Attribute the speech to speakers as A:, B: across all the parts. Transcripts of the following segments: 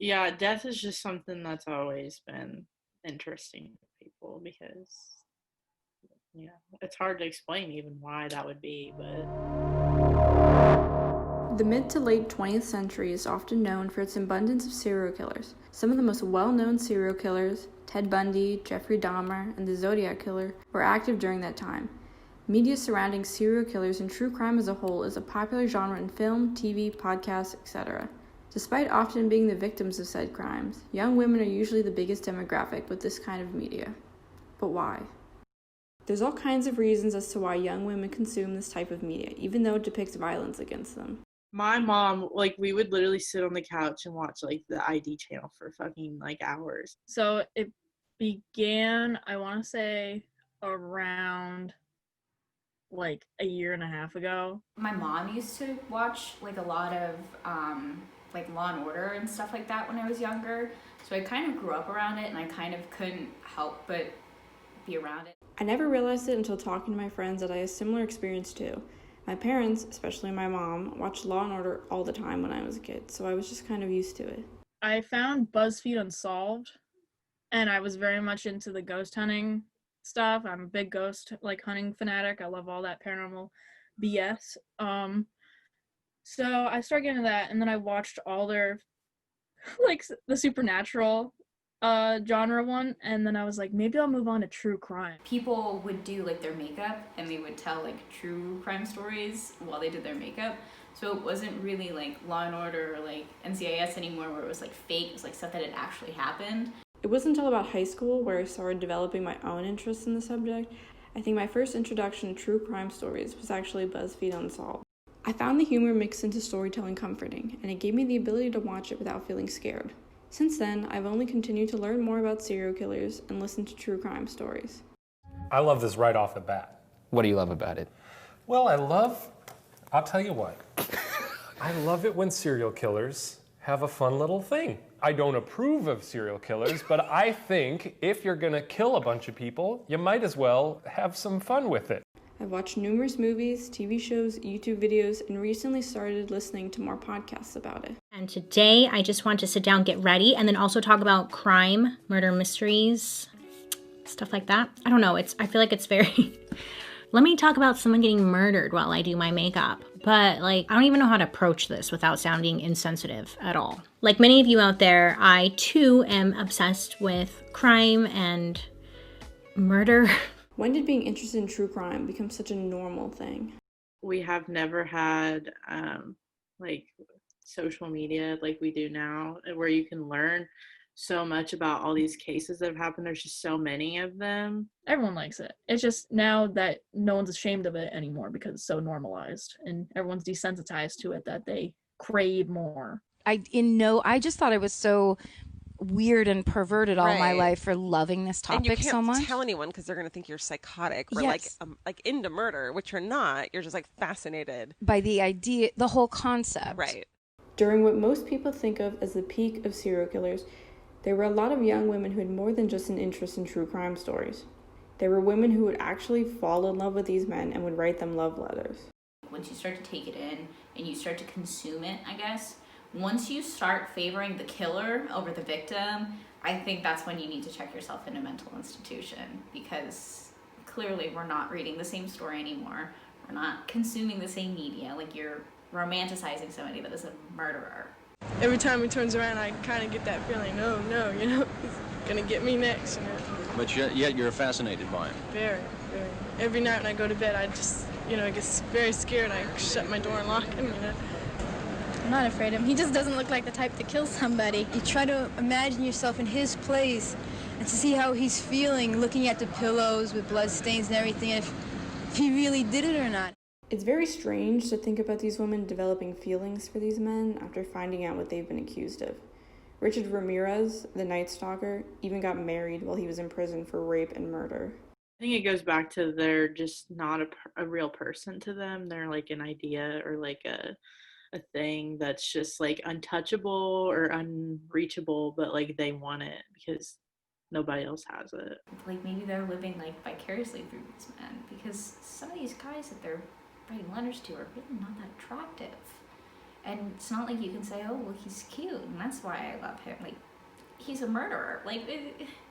A: Yeah, death is just something that's always been interesting to people because, yeah, it's hard to explain even why that would be, but
B: The mid to late 20th century is often known for its abundance of serial killers. Some of the most well-known serial killers, Ted Bundy, Jeffrey Dahmer, and the Zodiac Killer, were active during that time. Media surrounding serial killers and true crime as a whole is a popular genre in film, TV, podcasts, etc. Despite often being the victims of said crimes, young women are usually the biggest demographic with this kind of media. But why? There's all kinds of reasons as to why young women consume this type of media, even though it depicts violence against them.
A: my mom, like, we would literally sit on the couch and watch, like, the ID channel for fucking, like, hours.
C: So it began, I want to say, around like a year and a half ago.
D: My mom used to watch like a lot of like Law and Order and stuff like that when I was younger. So I kind of grew up around it and I kind of couldn't help but be around it.
B: I never realized it until talking to my friends that I had a similar experience too. My parents, especially my mom, watched Law and Order all the time when I was a kid, so I was just kind of used to it.
C: I found BuzzFeed Unsolved, and I was very much into the ghost hunting stuff. I'm a big ghost like hunting fanatic. I love all that paranormal BS. So I started getting that, and then I watched all their like the supernatural genre one, and then I was like, maybe I'll move on to true crime.
D: People would do like their makeup and they would tell like true crime stories while they did their makeup. So it wasn't really like Law and Order or like NCIS anymore where it was like fake. It was like stuff that had actually happened.
B: It wasn't until about high school where I started developing my own interest in the subject. I think my first introduction to true crime stories was actually BuzzFeed Unsolved. I found the humor mixed into storytelling comforting, and it gave me the ability to watch it without feeling scared. Since then, I've only continued to learn more about serial killers and listen to true crime stories.
E: I love this right off the bat.
F: What do you love about it?
E: Well, I'll tell you what. I love it when serial killers have a fun little thing. I don't approve of serial killers, but I think if you're gonna kill a bunch of people, you might as well have some fun with it.
B: I've watched numerous movies, TV shows, YouTube videos, and recently started listening to more podcasts about it.
G: And today I just want to sit down, get ready, and then also talk about crime, murder mysteries, stuff like that. I don't know, I feel like it's very... Let me talk about someone getting murdered while I do my makeup. But like, I don't even know how to approach this without sounding insensitive at all. Like many of you out there, I too am obsessed with crime and murder.
B: When did being interested in true crime become such a normal thing?
A: We have never had like social media like we do now, where you can learn so much about all these cases that have happened. There's just so many of them.
C: Everyone likes it. It's just now that no one's ashamed of it anymore because it's so normalized and everyone's desensitized to it that they crave more.
H: I just thought it was so weird and perverted all my life for loving this topic so much.
I: And you can't tell anyone because they're going to think you're psychotic or
H: Yes.
I: like into murder, which you're not. You're just like fascinated
H: by the idea, the whole concept.
I: Right.
B: During what most people think of as the peak of serial killers, there were a lot of young women who had more than just an interest in true crime stories. There were women who would actually fall in love with these men and would write them love letters.
D: Once you start to take it in and you start to consume it, I guess, once you start favoring the killer over the victim, I think that's when you need to check yourself in a mental institution, because clearly we're not reading the same story anymore. We're not consuming the same media. Like, you're romanticizing somebody that is a murderer.
J: Every time he turns around, I kind of get that feeling, oh no, you know, he's gonna get me next, you know.
K: But yet you're fascinated by him.
J: Very, very. Every night when I go to bed, I just, you know, I get very scared. I shut my door and lock him, you know.
L: I'm not afraid of him. He just doesn't look like the type to kill somebody. You try to imagine yourself in his place and to see how he's feeling, looking at the pillows with blood stains and everything, if he really did it or not.
B: It's very strange to think about these women developing feelings for these men after finding out what they've been accused of. Richard Ramirez, the Night Stalker, even got married while he was in prison for rape and murder.
A: I think it goes back to they're just not a real person to them. They're like an idea or like a thing that's just like untouchable or unreachable, but like they want it because nobody else has it.
D: Like, maybe they're living like vicariously through these men, because some of these guys that they're writing letters to are really not that attractive. And it's not like you can say, oh, well, he's cute, and that's why I love him. Like, he's a murderer. Like,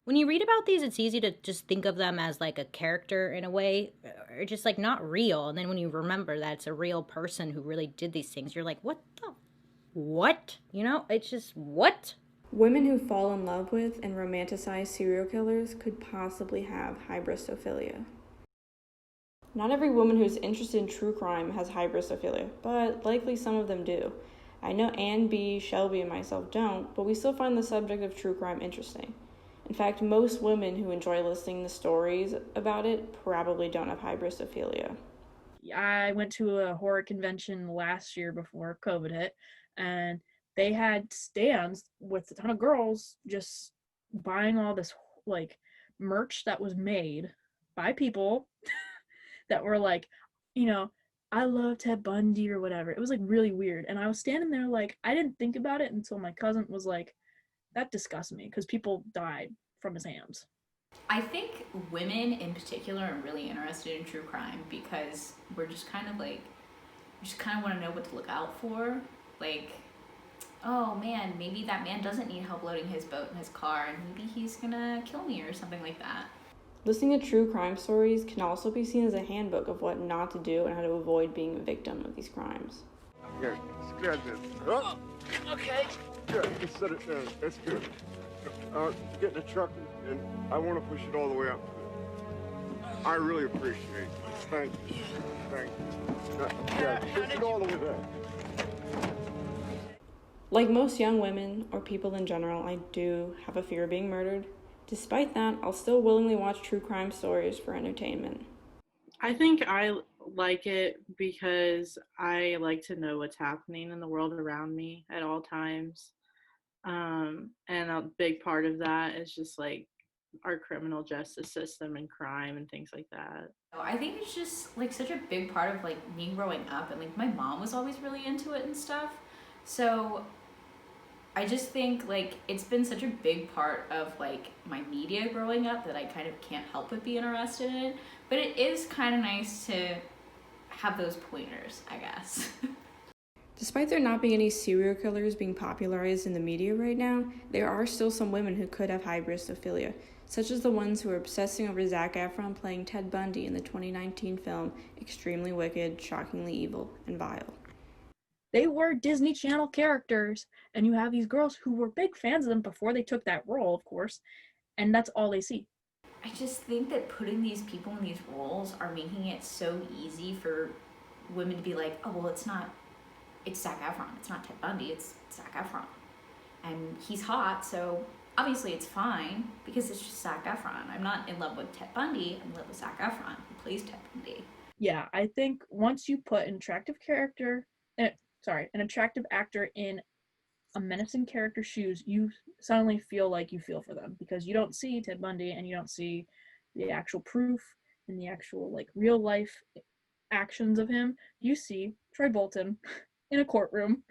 G: when you read about these, it's easy to just think of them as like a character in a way, or just like not real. And then when you remember that it's a real person who really did these things, you're like, what? You know, it's just, what?
B: Women who fall in love with and romanticize serial killers could possibly have hybristophilia. Not every woman who's interested in true crime has hybristophilia, but likely some of them do. I know Anne B., Shelby, and myself don't, but we still find the subject of true crime interesting. In fact, most women who enjoy listening to stories about it probably don't have hybristophilia.
C: I went to a horror convention last year before COVID hit, and they had stands with a ton of girls just buying all this like merch that was made by people that were like, you know, I love Ted Bundy or whatever. It was like really weird. And I was standing there like, I didn't think about it until my cousin was like, that disgusts me because people died from his hands.
D: I think women in particular are really interested in true crime because we're just kind of like, we just kind of want to know what to look out for. Like, oh man, maybe that man doesn't need help loading his boat in his car and maybe he's gonna kill me or something like that.
B: Listening to true crime stories can also be seen as a handbook of what not to do and how to avoid being a victim of these crimes.
F: Here, grab this. Oh, okay. Good, just set it down. That's good. Get in the truck and I want to push it all the way up. I really appreciate it. Thank you. Thank you. Yeah, push it all the way there.
B: Like most young women, or people in general, I do have a fear of being murdered. Despite that, I'll still willingly watch true crime stories for entertainment.
A: I think I like it because I like to know what's happening in the world around me at all times. And a big part of that is just like our criminal justice system and crime and things like that.
D: I think it's just like such a big part of like me growing up, and like my mom was always really into it and stuff. So I just think like it's been such a big part of like my media growing up that I kind of can't help but be interested in. But it is kind of nice to have those pointers, I guess.
B: Despite there not being any serial killers being popularized in the media right now, there are still some women who could have hybristophilia, such as the ones who are obsessing over Zac Efron playing Ted Bundy in the 2019 film Extremely Wicked, Shockingly Evil, and Vile.
C: They were Disney Channel characters, and you have these girls who were big fans of them before they took that role, of course, and that's all they see.
D: I just think that putting these people in these roles are making it so easy for women to be like, oh, well, it's Zac Efron. It's not Ted Bundy, it's Zac Efron. And he's hot, so obviously it's fine because it's just Zac Efron. I'm not in love with Ted Bundy, I'm in love with Zac Efron, who plays Ted Bundy.
C: Yeah, I think once you put an attractive actor in a menacing character's shoes, you suddenly feel like you feel for them because you don't see Ted Bundy and you don't see the actual proof and the actual like real life actions of him. You see Troy Bolton in a courtroom.